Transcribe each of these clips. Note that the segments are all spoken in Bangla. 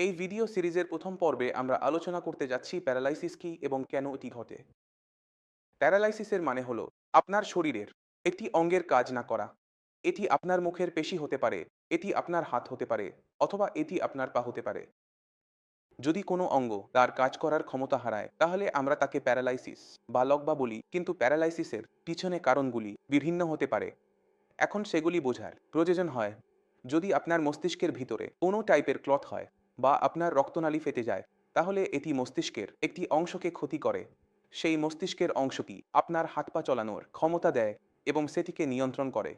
এই ভিডিও সিরিজের প্রথম পর্বে আমরা আলোচনা করতে যাচ্ছি প্যারালাইসিস কি এবং কেন এটি ঘটে। প্যারালাইসিসের মানে হলো আপনার শরীরের একটি অঙ্গের কাজ না করা। এটি আপনার মুখের পেশি হতে পারে, এটি আপনার হাত হতে পারে, অথবা এটি আপনার পা হতে পারে। যদি কোনো অঙ্গ তার কাজ করার ক্ষমতা হারায় তাহলে আমরা তাকে প্যারালাইসিস বা লকবা বলি, কিন্তু প্যারালাইসিসের পিছনে কারণগুলি বিভিন্ন হতে পারে। এখন সেগুলি বোঝার প্রয়োজন হয়। যদি আপনার মস্তিষ্কের ভিতরে কোনো টাইপের ক্লথ হয় বা আপনার রক্তনালী ফেটে যায়, তাহলে এটি মস্তিষ্কের একটি অংশকে ক্ষতি করে। সেই মস্তিষ্কের অংশটি আপনার হাত পা চলানোর ক্ষমতা দেয় এবং সেটিকে নিয়ন্ত্রণ করে।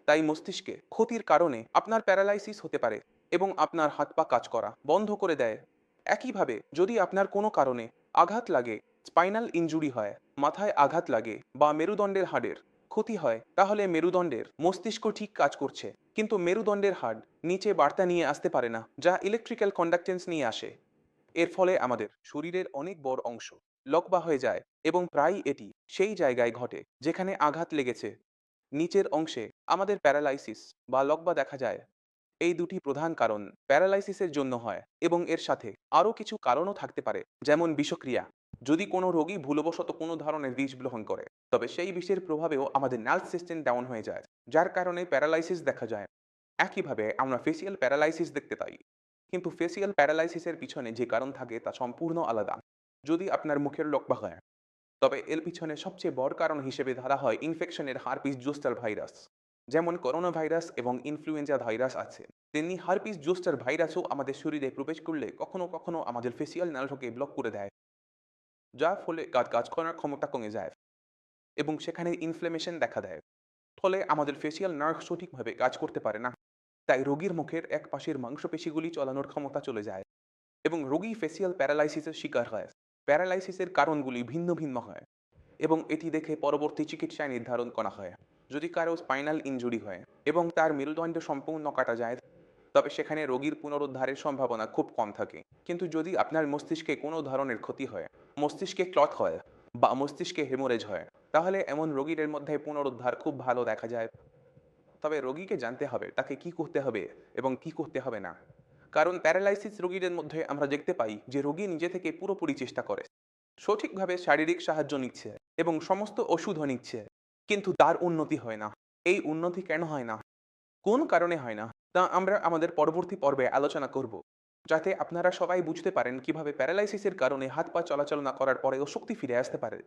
তাই মস্তিষ্কে ক্ষতির কারণে আপনার প্যারালাইসিস হতে পারে এবং আপনার হাত পা কাজ করা বন্ধ করে দেয়। একইভাবে যদি আপনার কোনো কারণে আঘাত লাগে, স্পাইনাল ইনজুরি হয়, মাথায় আঘাত লাগে বা মেরুদণ্ডের হাড়ের ক্ষতি হয়, তাহলে মেরুদণ্ডের মস্তিষ্ক ঠিক কাজ করছে, কিন্তু মেরুদণ্ডের হাড় নিচে বার্তা নিয়ে আসতে পারে না, যা ইলেকট্রিক্যাল কন্ডাক্টেন্স নিয়ে আসে। এর ফলে আমাদের শরীরের অনেক বড় অংশ লকবা হয়ে যায় এবং প্রায়ই এটি সেই জায়গায় ঘটে যেখানে আঘাত লেগেছে। নিচের অংশে আমাদের প্যারালাইসিস বা লকবা দেখা যায়। এই দুটি প্রধান কারণ প্যারালাইসিসের জন্য হয় এবং এর সাথে আরও কিছু কারণও থাকতে পারে, যেমন বিষক্রিয়া। যদি কোনো রোগী ভুলবশত কোনো ধরনের বিষ গ্রহণ করে, তবে সেই বিষের প্রভাবেও আমাদের নার্ভ সিস্টেম ডাউন হয়ে যায়, যার কারণে প্যারালাইসিস দেখা যায়। একইভাবে আমরা ফেসিয়াল প্যারালাইসিস দেখতে পাই, কিন্তু ফেসিয়াল প্যারালাইসিসের পিছনে যে কারণ থাকে তা সম্পূর্ণ আলাদা। যদি আপনার মুখের লকবা হয়, তবে এর পিছনে সবচেয়ে বড় কারণ হিসেবে ধরা হয় ইনফেকশনের হারপিস জোস্টার ভাইরাস। যেমন করোনা ভাইরাস এবং ইনফ্লুয়েঞ্জা ভাইরাস আছে, তেমনি হারপিস জোস্টার ভাইরাসও আমাদের শরীরে প্রবেশ করলে কখনো কখনো আমাদের ফেসিয়াল নার্ভকে ব্লক করে দেয়, যার ফলে কাজ করার ক্ষমতা কমে যায় এবং সেখানে ইনফ্লেমেশন দেখা দেয়। ফলে আমাদের ফেসিয়াল নার্ভ সঠিকভাবে কাজ করতে পারে না। তাই রোগীর মুখের এক পাশের মাংসপেশিগুলি চলানোর ক্ষমতা চলে যায় এবং রোগী ফেসিয়াল প্যারালাইসিসের শিকার হয়। প্যারালাইসিসের কারণগুলি ভিন্ন ভিন্ন হয় এবং এটি দেখে পরবর্তী চিকিৎসায় নির্ধারণ করা হয়। যদি কারো স্পাইনাল ইনজুরি হয় এবং তার মেরুদণ্ড সম্পূর্ণ কাটা যায়, তবে সেখানে রোগীর পুনরুদ্ধারের সম্ভাবনা খুব কম থাকে। কিন্তু যদি আপনার মস্তিষ্কে কোনো ধরনের ক্ষতি হয়, মস্তিষ্কে ক্লট হয় বা মস্তিষ্কে হেমোরেজ হয়, তাহলে এমন রোগীদের মধ্যে পুনরুদ্ধার খুব ভালো দেখা যায়। তবে রোগীকে জানতে হবে তাকে কি করতে হবে এবং কি করতে হবে না। কারণ প্যারালাইসিস রোগীদের মধ্যে আমরা দেখতে পাই যে রোগী নিজে থেকে পুরোপুরি চেষ্টা করে, সঠিকভাবে শারীরিক সাহায্য নিচ্ছে এবং সমস্ত ওষুধও নিচ্ছে, কিন্তু তার উন্নতি হয় না। এই উন্নতি কেন হয় না, কোন কারণে হয় না, তা আমরা আমাদের পরবর্তী পর্বে আলোচনা করব, যাতে আপনারা সবাই বুঝতে পারেন কিভাবে প্যারালাইসিসের কারণে হাত পা চলাচল না করার পরেও শক্তি ফিরে আসতে পারে।